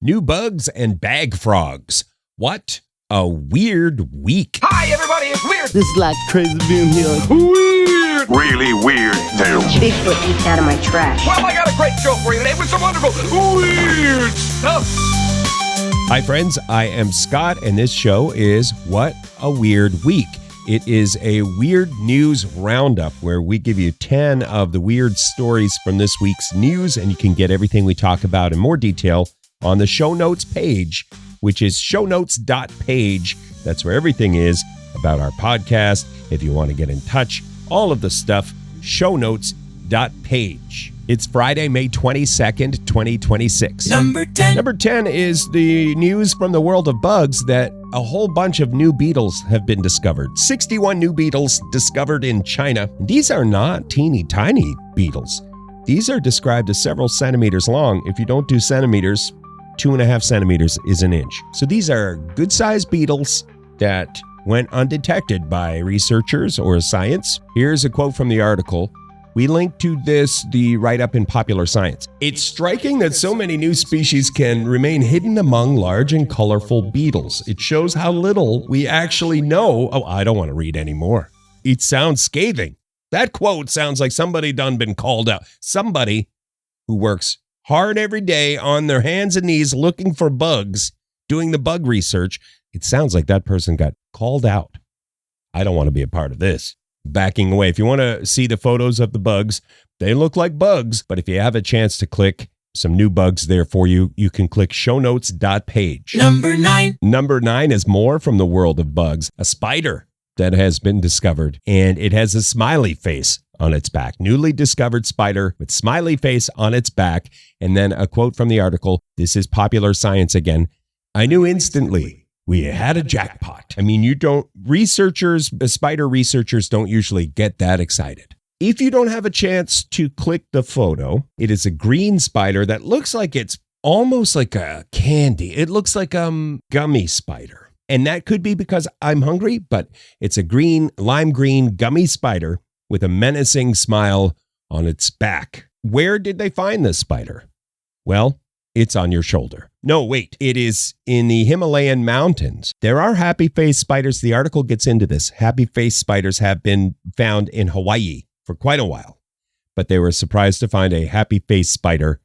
New bugs and bag frogs. What a weird week. Hi, everybody, it's Weird. This is like crazy being here. Weird. Really weird tales. Bigfoot eats out of my trash. Well, I got a great show for you today with some wonderful weird stuff. Hi, friends. I am Scott, and this show is What a Weird Week. It is a weird news roundup where we give you 10 of the weird stories from this week's news, and you can get everything we talk about in more detail on the show notes page, which is shownotes.page. That's where everything is about our podcast. If you want to get in touch, all of the stuff, shownotes.page. It's Friday, May 22nd, 2026. Number 10. Number 10 is the news from the world of bugs that a whole bunch of new beetles have been discovered. 61 new beetles discovered in China. These are not teeny tiny beetles. These are described as several centimeters long. If you don't do centimeters, 2.5 centimeters is an inch. So these are good-sized beetles that went undetected by researchers or science. Here's a quote from the article. We link to the write-up in Popular Science. It's striking that so many new species can remain hidden among large and colorful beetles. It shows how little we actually know. Oh, I don't want to read anymore. It sounds scathing. That quote sounds like somebody done been called out. Somebody who works hard every day on their hands and knees looking for bugs, doing the bug research. It sounds like that person got called out. I don't want to be a part of this. Backing away. If you want to see the photos of the bugs, they look like bugs, but if you have a chance to click some new bugs there for you, you can click shownotes.page. Number 9. Number 9 is more from the world of bugs. A spider that has been discovered, and it has a smiley face on its back. Newly discovered spider with smiley face on its back. And then a quote from the article. This is Popular Science again. I knew instantly we had a jackpot. I mean, spider researchers don't usually get that excited. If you don't have a chance to click the photo, it is a green spider that looks like it's almost like a candy. It looks like a gummy spider. And that could be because I'm hungry, but it's a lime green gummy spider with a menacing smile on its back. Where did they find this spider? Well, it's on your shoulder. No, wait, it is in the Himalayan mountains. There are happy-faced spiders. The article gets into this. Happy-faced spiders have been found in Hawaii for quite a while, but they were surprised to find a happy-faced spider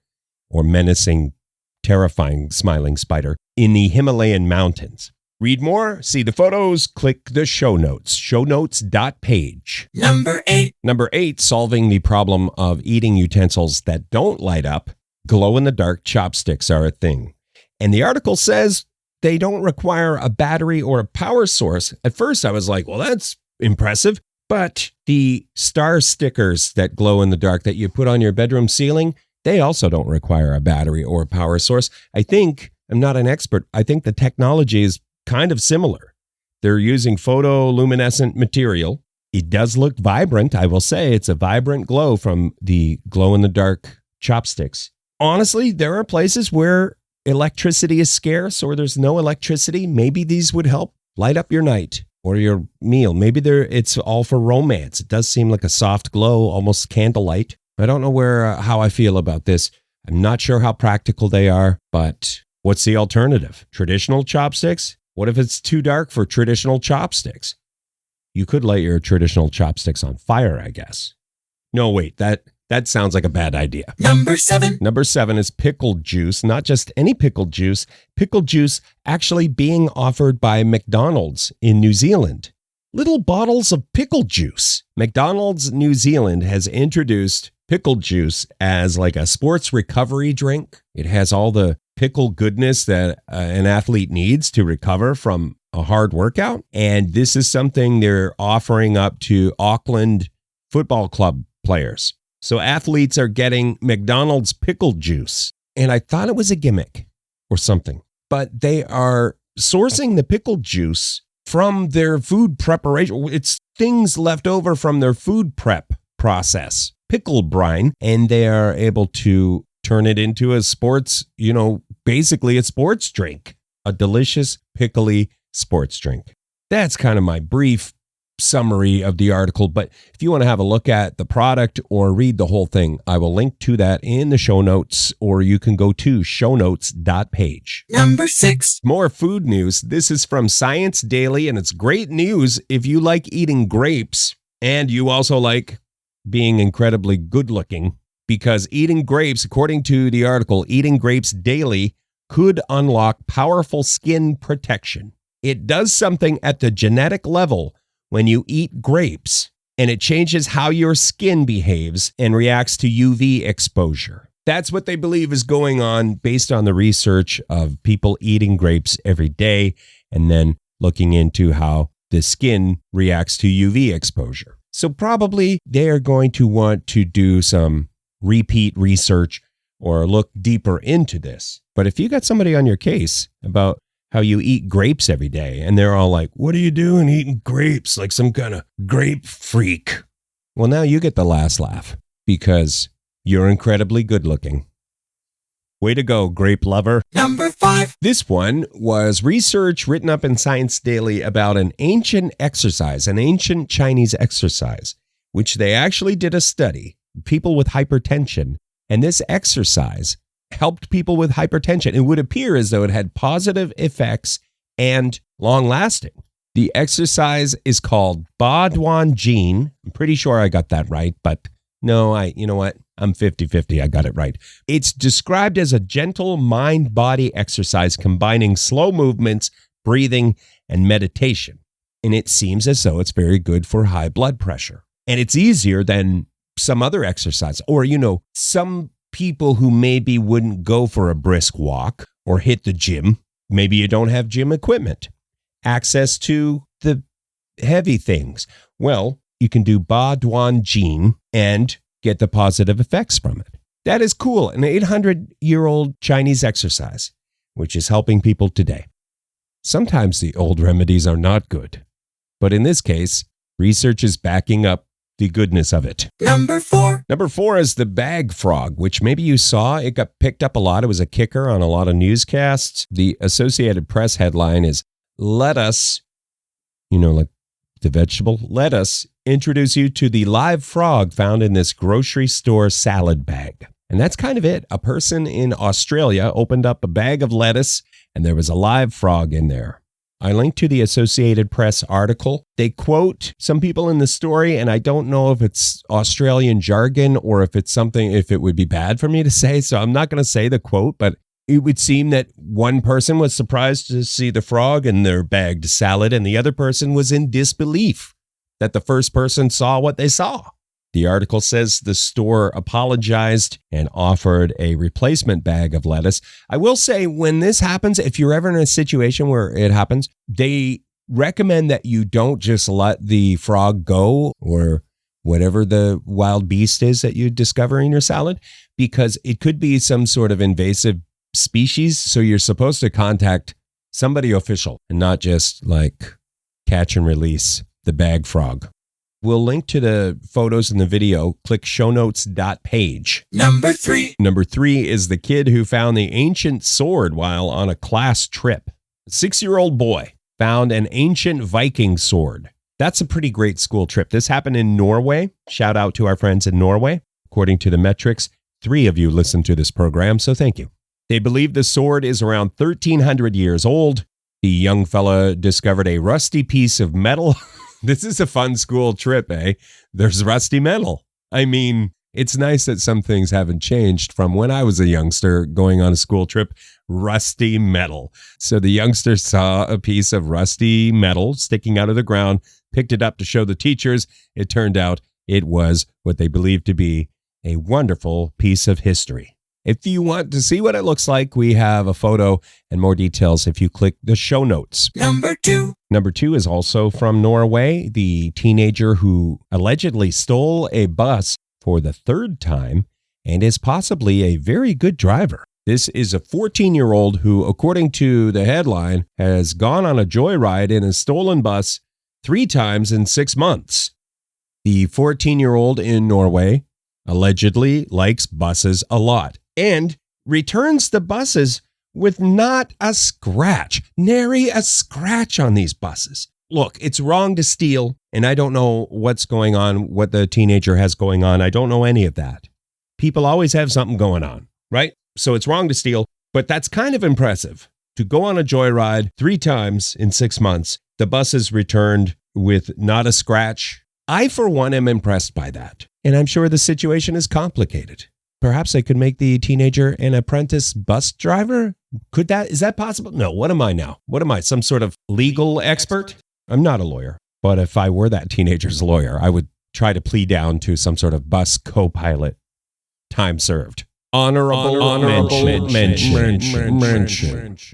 or menacing, terrifying, smiling spider in the Himalayan mountains. Read more, see the photos, click the show notes, shownotes.page. Number 8. Number 8, solving the problem of eating utensils that don't light up. Glow-in-the-dark chopsticks are a thing. And the article says they don't require a battery or a power source. At first, I was like, well, that's impressive. But the star stickers that glow in the dark that you put on your bedroom ceiling, they also don't require a battery or a power source. I'm not an expert. I think the technology is kind of similar. They're using photoluminescent material. It does look vibrant. I will say it's a vibrant glow from the glow-in-the-dark chopsticks. Honestly, there are places where electricity is scarce or there's no electricity. Maybe these would help light up your night or your meal. Maybe it's all for romance. It does seem like a soft glow, almost candlelight. I don't know how I feel about this. I'm not sure how practical they are, but what's the alternative? Traditional chopsticks? What if it's too dark for traditional chopsticks? You could light your traditional chopsticks on fire, I guess. No, wait, that sounds like a bad idea. Number 7. Number 7 is pickled juice, not just any pickled juice. Pickled juice actually being offered by McDonald's in New Zealand. Little bottles of pickled juice. McDonald's New Zealand has introduced pickled juice as like a sports recovery drink. It has all the pickle goodness that an athlete needs to recover from a hard workout. And this is something they're offering up to Auckland Football Club players. So athletes are getting McDonald's pickle juice. And I thought it was a gimmick or something. But they are sourcing the pickle juice from their food preparation. It's things left over from their food prep process. Pickle brine. And they are able to turn it into a sports, basically a sports drink. A delicious, pickly sports drink. That's kind of my brief summary of the article, but if you want to have a look at the product or read the whole thing, I will link to that in the show notes, or you can go to shownotes.page. Number 6. More food news. This is from Science Daily, and it's great news if you like eating grapes and you also like being incredibly good looking, because eating grapes, according to the article, eating grapes daily could unlock powerful skin protection. It does something at the genetic level when you eat grapes, and it changes how your skin behaves and reacts to UV exposure. That's what they believe is going on based on the research of people eating grapes every day and then looking into how the skin reacts to UV exposure. So probably they are going to want to do some repeat research or look deeper into this. But if you got somebody on your case about how you eat grapes every day, and they're all like, what are you doing eating grapes like some kind of grape freak? Well, now you get the last laugh because you're incredibly good looking. Way to go, grape lover. Number 5. This one was research written up in Science Daily about an ancient exercise, an ancient Chinese exercise, which they actually did a study, people with hypertension, and this exercise helped people with hypertension. It would appear as though it had positive effects and long-lasting. The exercise is called Ba Duan Jin. I'm pretty sure I got that right, but no, you know what? I'm 50-50. I got it right. It's described as a gentle mind-body exercise combining slow movements, breathing, and meditation. And it seems as though it's very good for high blood pressure. And it's easier than some other exercise, or, some people who maybe wouldn't go for a brisk walk or hit the gym. Maybe you don't have gym equipment, access to the heavy things. Well, you can do Ba Duan Jin and get the positive effects from it. That is cool. An 800-year-old Chinese exercise, which is helping people today. Sometimes the old remedies are not good, but in this case, research is backing up the goodness of it. Number 4. Number 4 is the bag frog, which maybe you saw. It got picked up a lot. It was a kicker on a lot of newscasts. The Associated Press headline is, let us, like the vegetable, let us introduce you to the live frog found in this grocery store salad bag. And that's kind of it. A person in Australia opened up a bag of lettuce and there was a live frog in there. I linked to the Associated Press article. They quote some people in the story, and I don't know if it's Australian jargon or if it would be bad for me to say, so I'm not going to say the quote, but it would seem that one person was surprised to see the frog in their bagged salad, and the other person was in disbelief that the first person saw what they saw. The article says the store apologized and offered a replacement bag of lettuce. I will say, when this happens, if you're ever in a situation where it happens, they recommend that you don't just let the frog go or whatever the wild beast is that you discover in your salad, because it could be some sort of invasive species. So you're supposed to contact somebody official and not just like catch and release the bag frog. We'll link to the photos in the video. Click shownotes.page. Number 3. Number 3 is the kid who found the ancient sword while on a class trip. A 6-year-old boy found an ancient Viking sword. That's a pretty great school trip. This happened in Norway. Shout out to our friends in Norway. According to the metrics, 3 of you listen to this program, so thank you. They believe the sword is around 1,300 years old. The young fella discovered a rusty piece of metal. This is a fun school trip, eh? There's rusty metal. I mean, it's nice that some things haven't changed from when I was a youngster going on a school trip. Rusty metal. So the youngster saw a piece of rusty metal sticking out of the ground, picked it up to show the teachers. It turned out it was what they believed to be a wonderful piece of history. If you want to see what it looks like, we have a photo and more details if you click the show notes. Number 2. Number 2 is also from Norway. The teenager who allegedly stole a bus for the 3rd time and is possibly a very good driver. This is a 14-year-old who, according to the headline, has gone on a joyride in a stolen bus 3 times in 6 months. The 14-year-old in Norway allegedly likes buses a lot and returns the buses with not a scratch, nary a scratch on these buses. Look, it's wrong to steal And I don't know what's going on, what the teenager has going on. I don't know any of that. People always have something going on, right? So it's wrong to steal, but that's kind of impressive. To go on a joyride 3 times in 6 months, the bus is returned with not a scratch. I, for one, am impressed by that. And I'm sure the situation is complicated. Perhaps I could make the teenager an apprentice bus driver? Is that possible? No, what am I now? What am I, some sort of legal expert? I'm not a lawyer. But if I were that teenager's lawyer, I would try to plead down to some sort of bus co-pilot. Time served. Honorable mention.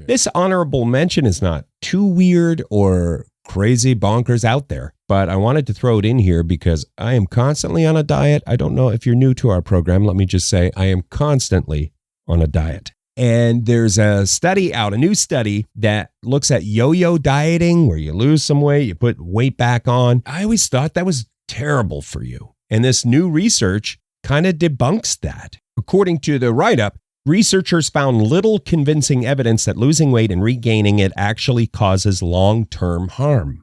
This honorable mention is not too weird or crazy bonkers out there, but I wanted to throw it in here because I am constantly on a diet. I don't know if you're new to our program. Let me just say I am constantly on a diet. And there's a new study that looks at yo-yo dieting, where you lose some weight, you put weight back on. I always thought that was terrible for you. And this new research kind of debunks that. According to the write-up, researchers found little convincing evidence that losing weight and regaining it actually causes long-term harm.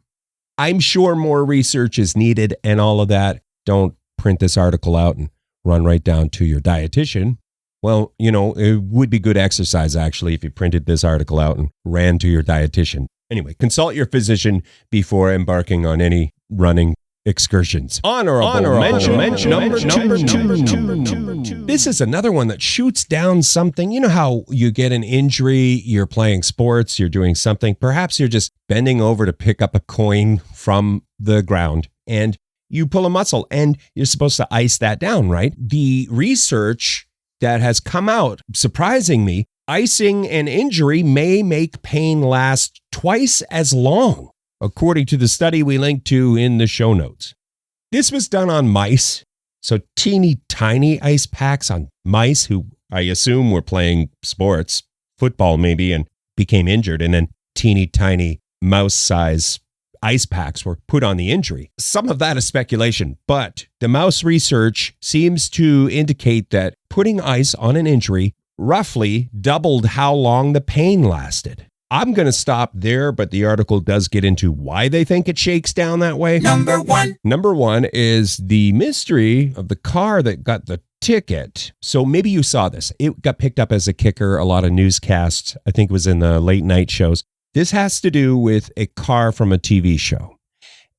I'm sure more research is needed and all of that. Don't print this article out and run right down to your dietitian. Well, it would be good exercise, actually, if you printed this article out and ran to your dietitian. Anyway, consult your physician before embarking on any running excursions. Honorable mention number two. This is another one that shoots down something. You know how you get an injury, you're playing sports, you're doing something. Perhaps you're just bending over to pick up a coin from the ground and you pull a muscle and you're supposed to ice that down, right? The research that has come out, surprising me, icing an injury may make pain last twice as long, according to the study we linked to in the show notes. This was done on mice, so teeny tiny ice packs on mice who I assume were playing sports, football maybe, and became injured, and then teeny tiny mouse-size ice packs were put on the injury. Some of that is speculation, but the mouse research seems to indicate that putting ice on an injury roughly doubled how long the pain lasted. I'm going to stop there, but the article does get into why they think it shakes down that way. Number one is the mystery of the car that got the ticket. So maybe you saw this. It got picked up as a kicker, a lot of newscasts. I think it was in the late night shows. This has to do with a car from a TV show.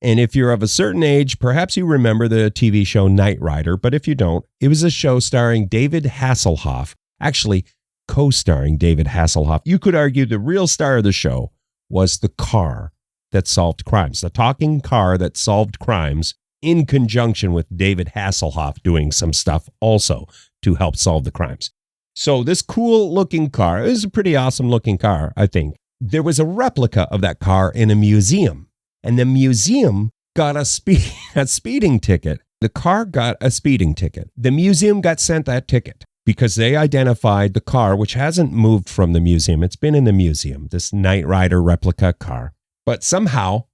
And if you're of a certain age, perhaps you remember the TV show Knight Rider, but if you don't, it was a show starring David Hasselhoff, actually co-starring David Hasselhoff. You could argue the real star of the show was the car that solved crimes, the talking car that solved crimes in conjunction with David Hasselhoff doing some stuff also to help solve the crimes. So this cool looking car, it was a pretty awesome looking car, I think. There was a replica of that car in a museum, and the museum got a speeding ticket. The car got a speeding ticket. The museum got sent that ticket because they identified the car, which hasn't moved from the museum. It's been in the museum, this Knight Rider replica car. But somehow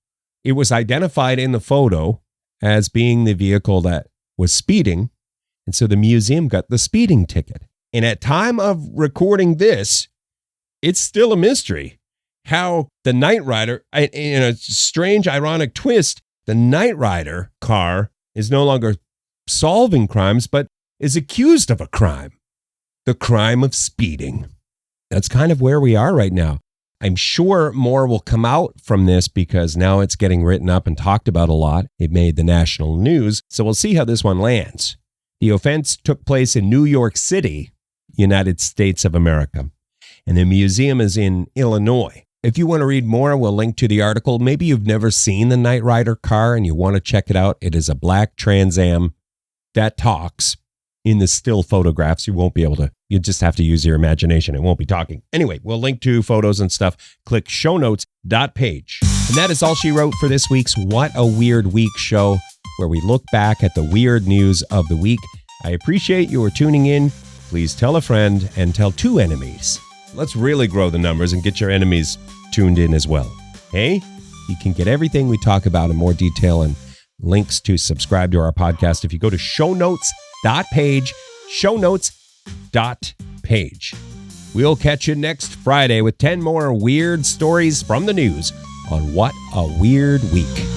it was identified in the photo as being the vehicle that was speeding. And so the museum got the speeding ticket. And at time of recording this, it's still a mystery how the Knight Rider, in a strange, ironic twist, the Knight Rider car is no longer solving crimes, but is accused of a crime, the crime of speeding. That's kind of where we are right now. I'm sure more will come out from this because now it's getting written up and talked about a lot. It made the national news, so we'll see how this one lands. The offense took place in New York City, United States of America, and the museum is in Illinois. If you want to read more, we'll link to the article. Maybe you've never seen the Knight Rider car and you want to check it out. It is a black Trans Am that talks in the still photographs. You won't be able to, you just have to use your imagination. It won't be talking. Anyway, we'll link to photos and stuff. Click shownotes.page. And that is all she wrote for this week's What a Weird Week show, where we look back at the weird news of the week. I appreciate you tuning in. Please tell a friend and tell 2 enemies. Let's really grow the numbers and get your enemies tuned in as well. Hey, you can get everything we talk about in more detail and links to subscribe to our podcast if you go to shownotes.page, shownotes.page. We'll catch you next Friday with 10 more weird stories from the news on What a Weird Week.